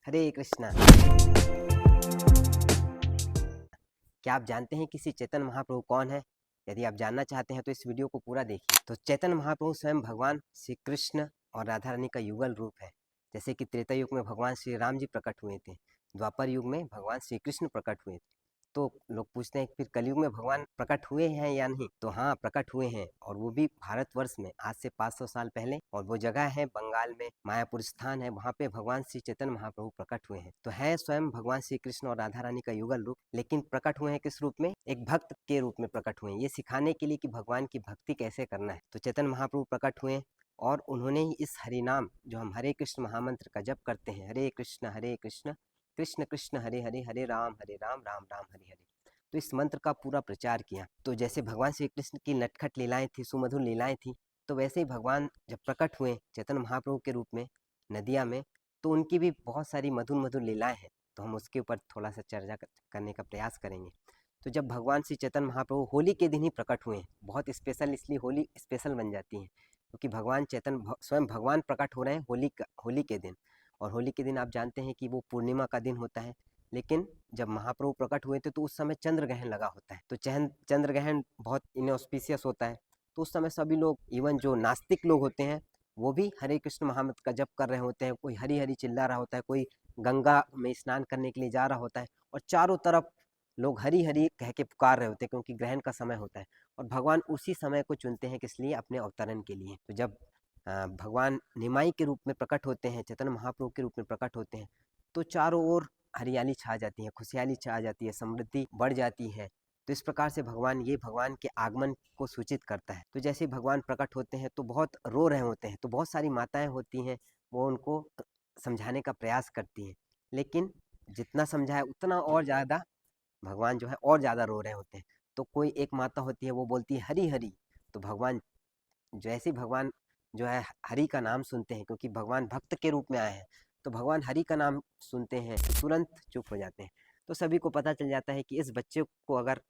हरे कृष्णा। क्या आप जानते हैं कि श्री चैतन्य महाप्रभु कौन है? यदि आप जानना चाहते हैं तो इस वीडियो को पूरा देखिए। तो चैतन्य महाप्रभु स्वयं भगवान श्री कृष्ण और राधा रानी का युगल रूप है। जैसे कि त्रेता युग में भगवान श्री राम जी प्रकट हुए थे, द्वापर युग में भगवान श्री कृष्ण प्रकट हुए थे। तो लोग पूछते हैं कि फिर कलयुग में भगवान प्रकट हुए हैं या नहीं? तो हाँ, प्रकट हुए हैं, और वो भी भारतवर्ष में आज से 500 साल पहले। और वो जगह है बंगाल में, मायापुर स्थान है, वहाँ पे भगवान श्री चैतन्य महाप्रभु प्रकट हुए हैं। तो है स्वयं भगवान श्री कृष्ण और राधा रानी का युगल रूप, लेकिन प्रकट हुए हैं किस रूप में? एक भक्त के रूप में प्रकट हुए हैं, ये सिखाने के लिए कि भगवान की भक्ति कैसे करना है। तो चैतन्य महाप्रभु प्रकट हुए, और उन्होंने ही इस हरिनाम, जो हम हरे कृष्ण महामंत्र का जप करते हैं, हरे कृष्ण कृष्ण कृष्ण हरे हरे, हरे राम राम राम हरे हरे, तो इस मंत्र का पूरा प्रचार किया। तो जैसे भगवान श्री कृष्ण की नटखट लीलाएं थी, सुमधुर लीलाएं थी, तो वैसे ही भगवान जब प्रकट हुए चैतन्य महाप्रभु के रूप में नदिया में, तो उनकी भी बहुत सारी मधुर मधुर लीलाएं हैं। तो हम उसके ऊपर थोड़ा सा चर्चा करने का प्रयास करेंगे। तो जब भगवान श्री चैतन्य महाप्रभु होली के दिन ही प्रकट हुए, बहुत स्पेशल, इसलिए होली स्पेशल बन जाती है, क्योंकि भगवान चैतन्य स्वयं भगवान प्रकट हो रहे हैं होली के दिन। और होली के दिन आप जानते हैं कि वो पूर्णिमा का दिन होता है, लेकिन जब महाप्रभु प्रकट हुए थे तो उस समय चंद्र ग्रहण लगा होता है। तो चंद्र ग्रहण बहुत इनऑस्पिशियस होता है। तो उस समय सभी लोग, इवन जो नास्तिक लोग होते हैं, वो भी हरे कृष्ण महामंत्र का जप कर रहे होते हैं। कोई हरी हरी चिल्ला रहा होता है, कोई गंगा में स्नान करने के लिए जा रहा होता है, और चारों तरफ लोग हरी हरी कह के पुकार रहे होते हैं, क्योंकि ग्रहण का समय होता है। और भगवान उसी समय को चुनते हैं, किस लिए? अपने अवतरण के लिए। तो जब भगवान निमाई के रूप में प्रकट होते हैं, चैतन्य महाप्रभु के रूप में प्रकट होते हैं, तो चारों ओर हरियाली छा जाती है, खुशहाली छा जाती है, समृद्धि बढ़ जाती है। तो इस प्रकार से भगवान के आगमन को सूचित करता है। तो जैसे भगवान प्रकट होते हैं तो बहुत रो रहे होते हैं, तो बहुत सारी माताएं होती हैं, वो उनको समझाने का प्रयास करती हैं, लेकिन जितना समझाए उतना और ज़्यादा भगवान जो है और ज़्यादा रो रहे होते हैं। तो कोई एक माता होती है, वो बोलती है हरी हरी, तो भगवान, जैसे भगवान जो है हरि का नाम सुनते हैं, क्योंकि भगवान भक्त के रूप में आए हैं, तो भगवान हरि का नाम सुनते हैं तो तुरंत चुप हो जाते हैं। तो सभी को पता चल जाता है कि इस बच्चे को अगर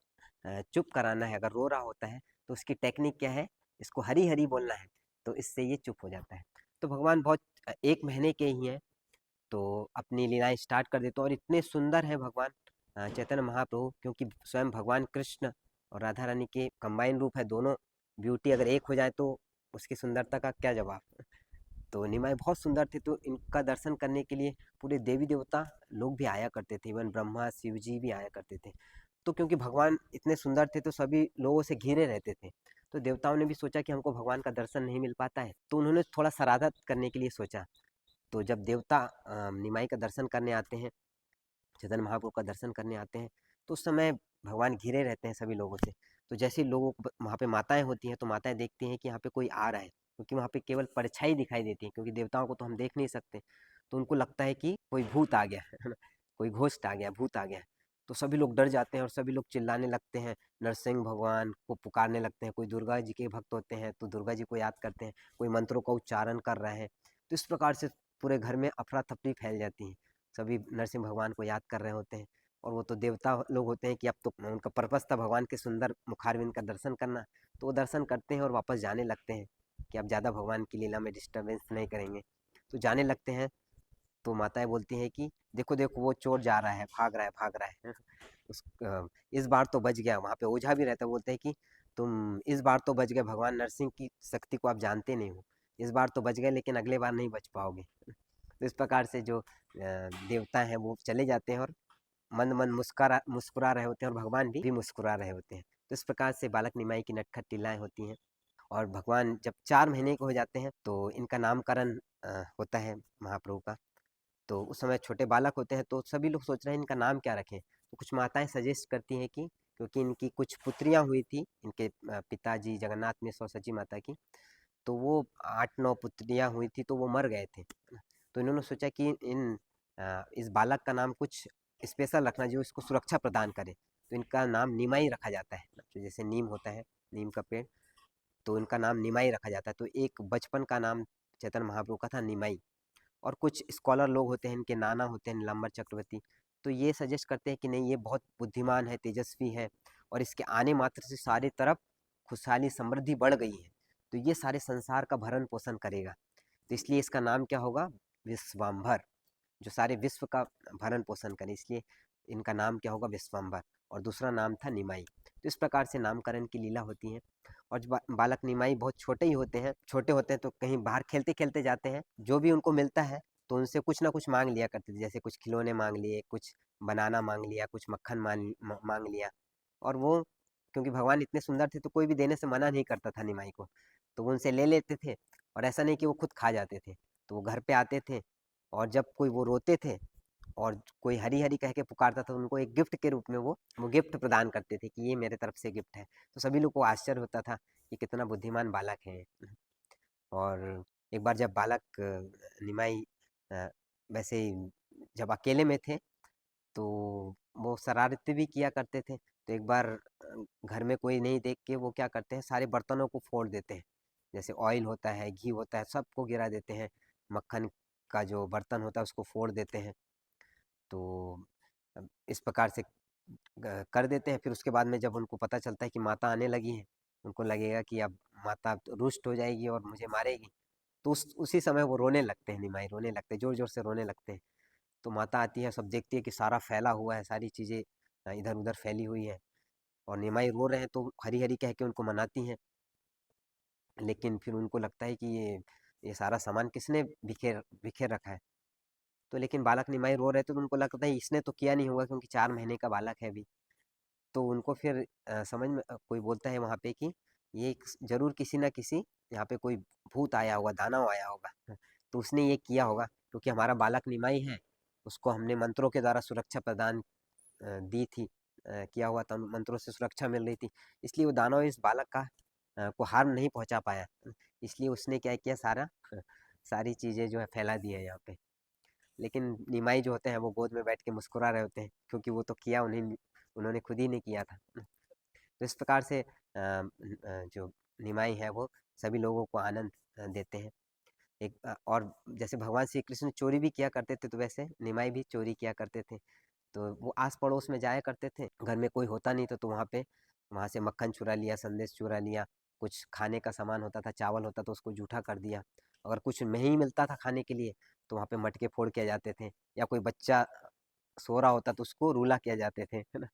चुप कराना है, अगर रो रहा होता है, तो उसकी टेक्निक क्या है? इसको हरी हरी बोलना है, तो इससे ये चुप हो जाता है। तो भगवान बहुत 1 महीने के ही हैं, तो अपनी लीलाएं स्टार्ट कर देते हैं। और इतने सुंदर है भगवान चैतन्य महाप्रभु, क्योंकि स्वयं भगवान कृष्ण और राधा रानी के कंबाइन रूप है। दोनों ब्यूटी अगर एक हो जाए तो उसकी सुंदरता का क्या जवाब। तो निमाई बहुत सुंदर थे, तो इनका दर्शन करने के लिए पूरे देवी देवता लोग भी आया करते थे, इवन ब्रह्मा शिव जी भी आया करते थे। तो क्योंकि भगवान इतने सुंदर थे, तो सभी लोगों से घिरे रहते थे। तो देवताओं ने भी सोचा कि हमको भगवान का दर्शन नहीं मिल पाता है, तो उन्होंने थोड़ा शरारत करने के लिए सोचा। तो जब देवता निमाई का दर्शन करने आते हैं, चैतन्य महाप्रभु का दर्शन करने आते हैं, तो उस समय भगवान घिरे रहते हैं सभी लोगों से। तो जैसे लोगों को वहाँ पे माताएं होती हैं, तो माताएं देखती हैं कि यहाँ पे कोई आ रहा है, क्योंकि वहाँ पे केवल परछाई दिखाई देती है, क्योंकि देवताओं को तो हम देख नहीं सकते। तो उनको लगता है कि कोई भूत आ गया है ना, कोई घोस्ट आ गया, भूत आ गया है। तो सभी लोग डर जाते हैं और सभी लोग चिल्लाने लगते हैं, नरसिंह भगवान को पुकारने लगते हैं। कोई दुर्गा जी के भक्त होते हैं तो दुर्गा जी को याद करते हैं, कोई मंत्रों का उच्चारण कर रहे हैं। तो इस प्रकार से पूरे घर में अफरा तफरी फैल जाती है, सभी नरसिंह भगवान को याद कर रहे होते हैं। और वो तो देवता लोग होते हैं कि अब तो उनका पर्पस था भगवान के सुंदर मुखारविंद का दर्शन करना, तो वो दर्शन करते हैं और वापस जाने लगते हैं कि अब ज़्यादा भगवान की लीला में डिस्टर्बेंस नहीं करेंगे। तो जाने लगते हैं, तो माताएं बोलती हैं कि देखो देखो वो चोर जा रहा है, भाग रहा है, भाग रहा है। उस इस बार तो बच गया। वहाँ पे ओझा भी रहता है, बोलते हैं कि तुम इस बार तो बच गए, भगवान नरसिंह की शक्ति को आप जानते नहीं हो। इस बार तो बच गए, लेकिन अगले बार नहीं बच पाओगे। तो इस प्रकार से जो देवता हैं वो चले जाते हैं, और मन मन मुस्कुरा रहे होते हैं, और भगवान भी मुस्कुरा रहे होते हैं। तो इस प्रकार से बालक निमाई की नटखट लीलाएं होती हैं। और भगवान जब 4 महीने के हो जाते हैं, तो इनका नामकरण होता है महाप्रभु का। तो उस समय छोटे बालक होते हैं, तो सभी लोग सोच रहे हैं इनका नाम क्या रखें। तो कुछ माताएं सजेस्ट करती हैं कि, क्योंकि इनकी कुछ पुत्रियां हुई थी, इनके पिताजी जगन्नाथ मिश्र और सची माता की, तो वो 8-9 पुत्रियां हुई थी, तो वो मर गए थे। तो इन्होंने सोचा कि इस बालक का नाम कुछ स्पेशल रखना, जो इसको सुरक्षा प्रदान करे। तो इनका नाम निमाई रखा जाता है, तो जैसे नीम होता है, नीम का पेड़, तो इनका नाम निमाई रखा जाता है। तो एक बचपन का नाम चैतन्य महाप्रभु का था निमाई। और कुछ स्कॉलर लोग होते हैं, इनके नाना होते हैं नीलांबर चक्रवर्ती, तो ये सजेस्ट करते हैं कि नहीं, ये बहुत बुद्धिमान है, तेजस्वी है, और इसके आने मात्र से सारे तरफ खुशहाली समृद्धि बढ़ गई है, तो ये सारे संसार का भरण पोषण करेगा। तो इसलिए इसका नाम क्या होगा? विश्वाम्भर। जो सारे विश्व का भरण पोषण करे, इसलिए इनका नाम क्या होगा, विश्वम्भर। और दूसरा नाम था निमाई। तो इस प्रकार से नामकरण की लीला होती है। और जो बालक निमाई बहुत छोटे ही होते हैं, छोटे होते हैं तो कहीं बाहर खेलते खेलते जाते हैं, जो भी उनको मिलता है तो उनसे कुछ ना कुछ मांग लिया करते थे, जैसे कुछ खिलौने मांग लिए, कुछ बनाना मांग लिया, कुछ मक्खन मांग लिया। और वो क्योंकि भगवान इतने सुंदर थे तो कोई भी देने से मना नहीं करता था निमाई को, तो वो उनसे ले लेते थे। और ऐसा नहीं कि वो खुद खा जाते थे, तो वो घर पे आते थे, और जब कोई वो रोते थे और कोई हरी हरी कह के पुकारता था, तो उनको एक गिफ्ट के रूप में वो गिफ्ट प्रदान करते थे कि ये मेरे तरफ से गिफ्ट है। तो सभी लोग को आश्चर्य होता था कि कितना बुद्धिमान बालक है। और एक बार जब बालक निमाई अ, वैसे ही जब अकेले में थे तो वो शरारतें भी किया करते थे। तो एक बार घर में कोई नहीं देख के वो क्या करते हैं, सारे बर्तनों को फोड़ देते हैं। जैसे ऑयल होता है, घी होता है, सबको गिरा देते हैं। मक्खन का जो बर्तन होता है उसको फोड़ देते हैं। तो इस प्रकार से कर देते हैं। फिर उसके बाद में जब उनको पता चलता है कि माता आने लगी है, उनको लगेगा कि अब माता तो रुष्ट हो जाएगी और मुझे मारेगी, तो उसी समय वो रोने लगते हैं, निमाई रोने लगते हैं, जोर जोर से रोने लगते हैं। तो माता आती है, सब देखती है कि सारा फैला हुआ है, सारी चीजें इधर उधर फैली हुई है, और निमाई रो रहे हैं, तो हरी हरी कह के उनको मनाती हैं। लेकिन फिर उनको लगता है कि ये सारा सामान किसने बिखेर बिखेर रखा है। तो लेकिन बालक निमाई रो रहे थे, तो उनको लगता है इसने तो किया नहीं होगा, क्योंकि 4 महीने का बालक है अभी। तो उनको फिर समझ में कोई बोलता है वहाँ पे कि ये जरूर किसी ना किसी यहाँ पे कोई भूत आया होगा, दानव आया होगा, तो उसने ये किया होगा, क्योंकि हमारा बालक निमाई है, उसको हमने मंत्रों के द्वारा सुरक्षा प्रदान दी थी, किया हुआ था, मंत्रों से सुरक्षा मिल रही थी, इसलिए वो दानव इस बालक का को हार्म नहीं पहुंचा पाया। इसलिए उसने क्या किया, सारी चीजें जो है फैला दी है यहाँ पे। लेकिन निमाई जो होते हैं वो गोद में बैठ के मुस्कुरा रहे होते हैं, क्योंकि वो तो किया उन्होंने खुद ही नहीं किया था। तो इस प्रकार से जो निमाई है वो सभी लोगों को आनंद देते हैं। और जैसे भगवान श्री कृष्ण चोरी भी किया करते थे, तो वैसे निमाई भी चोरी किया करते थे। तो वो आस पड़ोस में जाया करते थे, घर में कोई होता नहीं था तो वहाँ से मक्खन चुरा लिया, संदेश चुरा लिया, कुछ खाने का सामान होता था, चावल होता तो उसको जूठा कर दिया। अगर कुछ नहीं मिलता था खाने के लिए तो वहाँ पे मटके फोड़ किया जाते थे, या कोई बच्चा सो रहा होता तो उसको रूला किया जाते थे, है ना,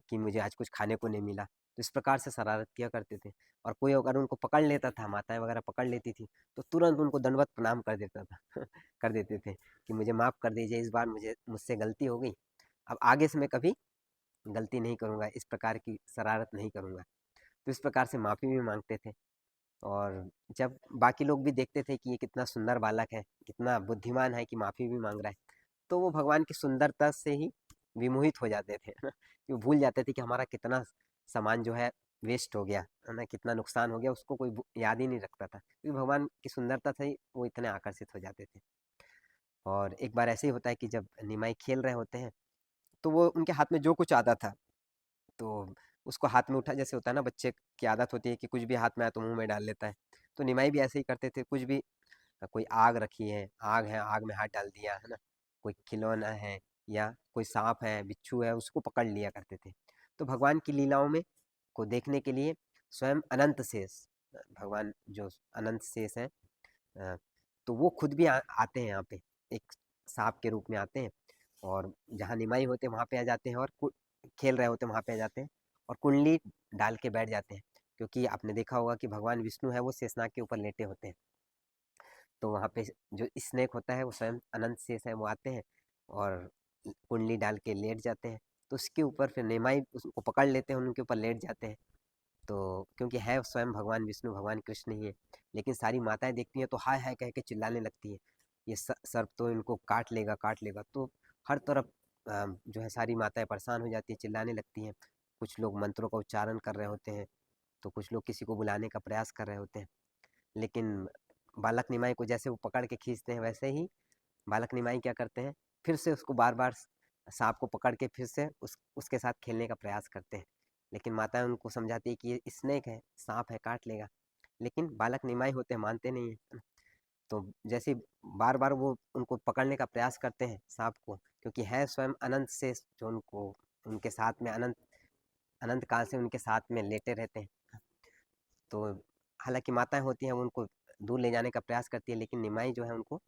कि मुझे आज कुछ खाने को नहीं मिला। तो इस प्रकार से शरारत किया करते थे। और कोई अगर उनको पकड़ लेता था, माताएं वगैरह पकड़ लेती थी, तो तुरंत उनको दंडवत प्रणाम कर देता था कर देते थे कि मुझे माफ़ कर दीजिए, इस बार मुझसे गलती हो गई, अब आगे से मैं कभी गलती नहीं करूँगा, इस प्रकार की शरारत नहीं करूँगा। तो इस प्रकार से माफ़ी भी मांगते थे। और जब बाकी लोग भी देखते थे कि ये कितना सुंदर बालक है, कितना बुद्धिमान है कि माफ़ी भी मांग रहा है, तो वो भगवान की सुंदरता से ही विमोहित हो जाते थे, है ना, कि वो भूल जाते थे कि हमारा कितना सामान जो है वेस्ट हो गया, है ना, कितना नुकसान हो गया, उसको कोई याद ही नहीं रखता था, क्योंकि भगवान की सुंदरता से ही वो इतने आकर्षित हो जाते थे। और एक बार ऐसे ही होता है कि जब निमाई खेल रहे होते हैं, तो वो उनके हाथ में जो कुछ आता था तो उसको हाथ में उठा, जैसे होता है ना, बच्चे की आदत होती है कि कुछ भी हाथ में आया तो मुंह में डाल लेता है। तो निमाई भी ऐसे ही करते थे, कुछ भी, कोई आग रखी है, आग में हाथ डाल दिया, है ना, कोई खिलौना है या कोई सांप है, बिच्छू है, उसको पकड़ लिया करते थे। तो भगवान की लीलाओं में को देखने के लिए स्वयं अनंत शेष, भगवान जो अनंत शेष है, अ, तो वो खुद भी आते हैं यहाँ पे, एक सांप के रूप में आते हैं, और जहाँ निमाई होते हैं वहाँ पे आ जाते हैं, और खेल रहे होते हैं वहाँ पे आ जाते हैं, और कुंडली डाल के बैठ जाते हैं। क्योंकि आपने देखा होगा कि भगवान विष्णु है वो शेषनाग के ऊपर लेटे होते हैं, तो वहाँ पे जो स्नेक होता है वो स्वयं अनंत शेष है, वो आते हैं और कुंडली डाल के लेट जाते हैं। तो उसके ऊपर फिर निमाई उसको पकड़ लेते हैं, उनके ऊपर लेट जाते हैं। तो क्योंकि है स्वयं भगवान विष्णु, भगवान कृष्ण ही है, लेकिन सारी माताएं देखती हैं तो हाय हाय कह के चिल्लाने लगती है, ये सर्प तो इनको काट लेगा काट लेगा। तो हर तरफ जो है सारी माताएं परेशान हो जाती है, चिल्लाने लगती हैं। कुछ लोग मंत्रों का उच्चारण कर रहे होते हैं, तो कुछ लोग किसी को बुलाने का प्रयास कर रहे होते हैं। लेकिन बालक निमाई को जैसे वो पकड़ के खींचते हैं, वैसे ही बालक निमाई क्या करते हैं, फिर से उसको बार बार सांप को पकड़ के फिर से उसके साथ खेलने का प्रयास करते हैं। लेकिन माता उनको समझाती है कि ये स्नेक है, सांप है, काट लेगा। लेकिन बालक निमाई होते हैं, मानते नहीं है। तो जैसे बार बार वो उनको पकड़ने का प्रयास करते हैं सांप को, क्योंकि है स्वयं अनंत से जो उनको उनके साथ में अनंत अनंत काल से उनके साथ में लेटे रहते हैं। तो हालांकि माताएं होती हैं वो उनको दूर ले जाने का प्रयास करती है, लेकिन निमाई जो है उनको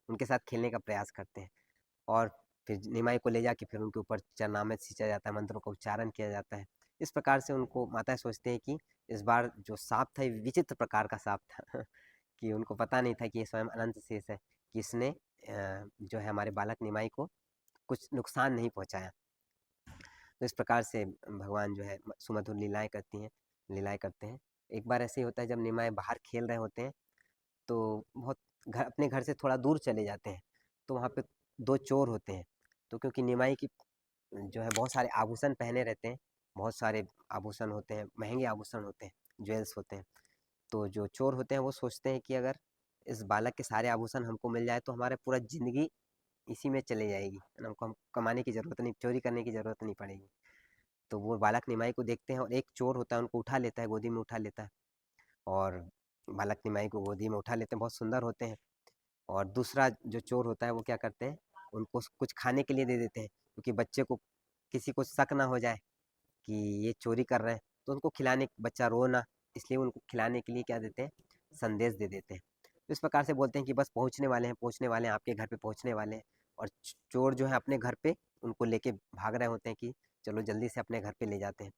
उनके साथ खेलने का प्रयास करते हैं। और फिर निमाई को ले जाके फिर उनके ऊपर चरणामृत सींचा जाता है, मंत्रों का उच्चारण किया जाता है। इस प्रकार से उनको माताएँ सोचते हैं कि इस बार जो साँप था ये विचित्र प्रकार का साँप था कि उनको पता नहीं था कि ये स्वयं अनंत शेष है, कि इसने जो है हमारे बालक निमाई को कुछ नुकसान नहीं पहुँचाया। तो इस प्रकार से भगवान जो है सुमधुर लीलाएँ करते हैं। एक बार ऐसे ही होता है जब निमाई बाहर खेल रहे होते हैं, तो बहुत अपने घर से थोड़ा दूर चले जाते हैं, तो वहाँ पे 2 चोर होते हैं। तो क्योंकि निमाई की जो है बहुत सारे आभूषण पहने रहते हैं, बहुत सारे आभूषण होते हैं, महँगे आभूषण होते हैं, ज्वेल्स होते हैं। तो जो चोर होते हैं वो सोचते हैं कि अगर इस बालक के सारे आभूषण हमको मिल जाए तो हमारा पूरा ज़िंदगी इसी में चली जाएगी, है ना? हमको हम कमाने की ज़रूरत नहीं, चोरी करने की ज़रूरत नहीं पड़ेगी। तो वो बालक निमाई को देखते हैं और एक चोर होता है उनको उठा लेता है, गोदी में उठा लेता है और बालक निमाई को गोदी में उठा लेते हैं, बहुत सुंदर होते हैं। और दूसरा जो चोर होता है वो क्या करते हैं, उनको कुछ खाने के लिए दे देते हैं, क्योंकि बच्चे को किसी को शक ना हो जाए कि ये चोरी कर रहे हैं, तो उनको खिलाने, बच्चा रो ना, इसलिए उनको खिलाने के लिए क्या देते हैं, संदेश दे देते हैं। तो इस प्रकार से बोलते हैं कि बस पहुँचने वाले हैं, आपके घर पे पहुँचने वाले हैं। और चोर जो है अपने घर पे उनको लेके भाग रहे होते हैं कि चलो जल्दी से अपने घर पे ले जाते हैं।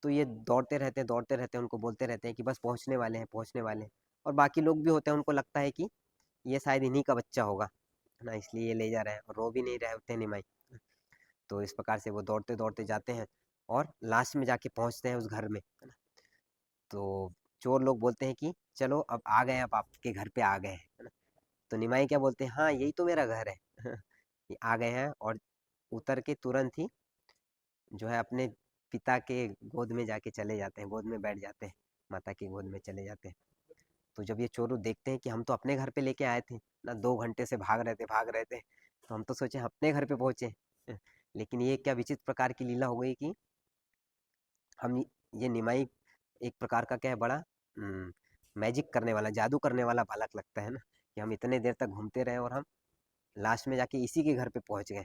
तो ये दौड़ते रहते हैं, उनको बोलते रहते हैं कि बस पहुँचने वाले हैं। और बाकी लोग भी होते हैं, उनको लगता है कि ये शायद इन्हीं का बच्चा होगा, है ना? इसलिए ये ले जा रहे हैं और रो भी नहीं रहे होते हैं निमाई। तो इस प्रकार से वो दौड़ते-दौड़ते जाते हैं और लास्ट में जाके पहुँचते हैं उस घर में, है ना? तो चोर लोग बोलते हैं कि चलो अब आ गए, अब आपके घर पे आ गए हैं, है ना? तो निमाई क्या बोलते हैं, हाँ, यही तो मेरा घर है। ये आ गए हैं और उतर के तुरंत ही जो है अपने पिता के गोद में जाके चले जाते हैं, गोद में बैठ जाते हैं, माता की गोद में चले जाते हैं। तो जब ये चोर देखते हैं कि हम तो अपने घर पे लेके आए थे ना, 2 घंटे से भाग रहे थे, तो हम तो सोचे हम अपने घर पे पहुंचे। लेकिन ये क्या विचित्र प्रकार की लीला हो गई कि हम ये निमाई एक प्रकार का क्या है, बड़ा मैजिक करने वाला, जादू करने वाला बालक लगता है ना, कि हम इतने देर तक घूमते रहे और हम लास्ट में जाके इसी के घर पे पहुंच गए।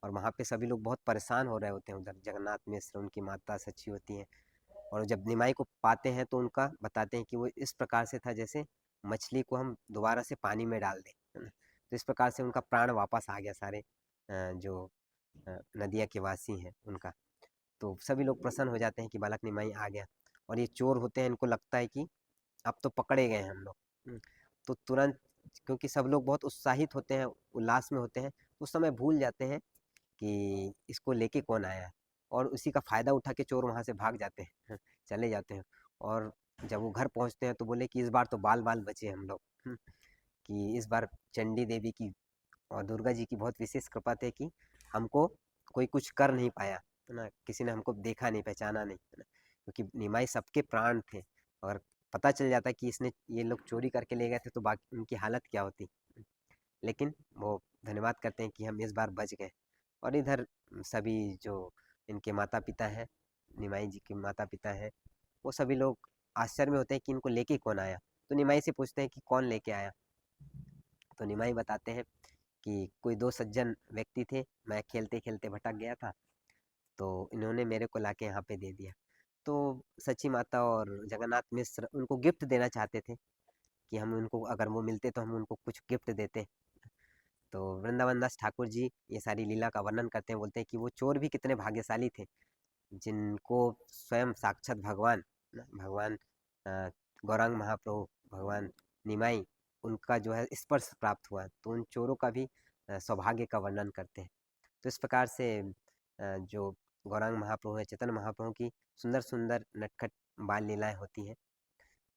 और वहाँ पे सभी लोग बहुत परेशान हो रहे होते हैं, उधर जगन्नाथ मिश्र, उनकी माता सची होती हैं, और जब निमाई को पाते हैं तो उनका बताते हैं कि वो इस प्रकार से था जैसे मछली को हम दोबारा से पानी में डाल दें, है ना? तो इस प्रकार से उनका प्राण वापस आ गया, सारे जो नदिया के वासी हैं उनका। तो सभी लोग प्रसन्न हो जाते हैं कि बालक निमाई आ गया। और ये चोर होते हैं, इनको लगता है कि अब तो पकड़े गए हैं हम लोग। तो तुरंत, क्योंकि सब लोग बहुत उत्साहित होते हैं, उल्लास में होते हैं, तो उस समय भूल जाते हैं कि इसको लेके कौन आया है, और उसी का फ़ायदा उठा के चोर वहाँ से भाग जाते हैं, चले जाते हैं। और जब वो घर पहुँचते हैं तो बोले कि इस बार तो बाल-बाल बचे हम लोग, कि इस बार चंडी देवी की और दुर्गा जी की बहुत विशेष कृपा थी कि हमको कोई कुछ कर नहीं पाया, है ना? किसी ने हमको देखा नहीं, पहचाना नहीं, है ना? क्योंकि निमाई सबके प्राण थे, और पता चल जाता कि इसने, ये लोग चोरी करके ले गए थे तो बाकी उनकी हालत क्या होती। लेकिन वो धन्यवाद करते हैं कि हम इस बार बच गए। और इधर सभी जो इनके माता-पिता हैं, निमाई जी के माता-पिता हैं, वो सभी लोग आश्चर्य में होते हैं कि इनको लेके कौन आया? तो निमाई से पूछते हैं कि कौन लेके आया? तो निमाई बताते हैं कि कोई 2 सज्जन व्यक्ति थे, मैं खेलते-खेलते भटक गया था, तो इन्होंने मेरे को लाके यहाँ पे दे दिया। तो सची माता और जगन्नाथ मिश्र उनको गिफ्ट देना चाहते थे, कि हम उनको, अगर वो मिलते तो हम उनको कुछ गिफ्ट देते। तो वृंदावन दास ठाकुर जी ये सारी लीला का वर्णन करते हैं, बोलते हैं कि वो चोर भी कितने भाग्यशाली थे, जिनको स्वयं साक्षात भगवान, भगवान अ, गौरांग महाप्रभु, भगवान निमाई, उनका जो है स्पर्श प्राप्त हुआ। तो उन चोरों का भी सौभाग्य का वर्णन करते हैं। तो इस प्रकार से जो गौरांग महाप्रभु है, चैतन्य महाप्रभु की सुंदर सुंदर नटखट बाल लीलाएं होती हैं।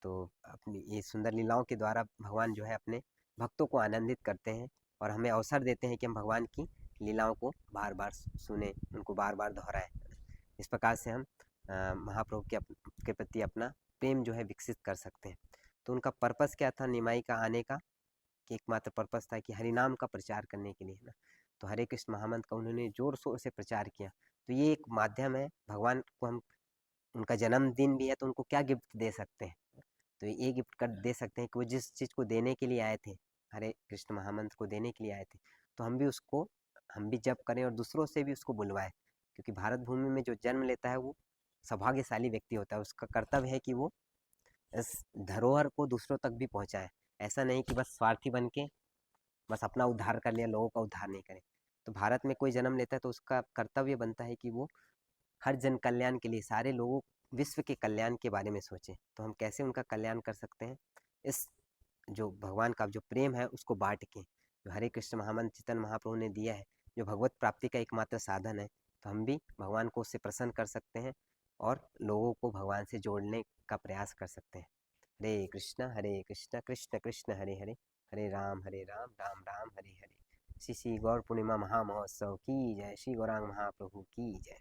तो अपनी ये सुंदर लीलाओं के द्वारा भगवान जो है अपने भक्तों को आनंदित करते हैं, और हमें अवसर देते हैं कि हम भगवान की लीलाओं को बार बार सुने, उनको बार बार दोहराएं। इस प्रकार से हम महाप्रभु के प्रति अपना प्रेम जो है विकसित कर सकते हैं। तो उनका पर्पस क्या था निमाई का आने का, कि एकमात्र पर्पस था कि हरिनाम का प्रचार करने के लिए, है ना? तो हरे कृष्ण महामंत्र का उन्होंने जोर शोर से प्रचार किया। तो ये एक माध्यम है, भगवान को हम, उनका जन्मदिन भी है तो उनको क्या गिफ्ट दे सकते हैं? तो ये गिफ्ट कर दे सकते हैं कि वो जिस चीज़ को देने के लिए आए थे, हरे कृष्ण महामंत्र को देने के लिए आए थे, तो हम भी उसको, हम भी जप करें और दूसरों से भी उसको बुलवाएं। क्योंकि भारत भूमि में जो जन्म लेता है वो सौभाग्यशाली व्यक्ति होता है, उसका कर्तव्य है कि वो इस धरोहर को दूसरों तक भी पहुंचाए। ऐसा नहीं कि बस स्वार्थी बन के बस अपना उद्धार कर लिया, लोगों का उद्धार नहीं करें। तो भारत में कोई जन्म लेता है तो उसका कर्तव्य बनता है कि वो हर जन कल्याण के लिए, सारे लोगों, विश्व के कल्याण के बारे में सोचें। तो हम कैसे उनका कल्याण कर सकते हैं? इस जो भगवान का जो प्रेम है उसको बांट के, जो हरे कृष्ण महामंत्र चैतन्य महाप्रभु ने दिया है, जो भगवत प्राप्ति का एकमात्र साधन है, तो हम भी भगवान को उससे प्रसन्न कर सकते हैं और लोगों को भगवान से जोड़ने का प्रयास कर सकते हैं। हरे कृष्ण कृष्ण कृष्ण हरे हरे, हरे राम राम राम हरे हरे। श्री श्री गौर पूर्णिमा महामहोत्सव की जय। श्री गौरांग महाप्रभु की जय।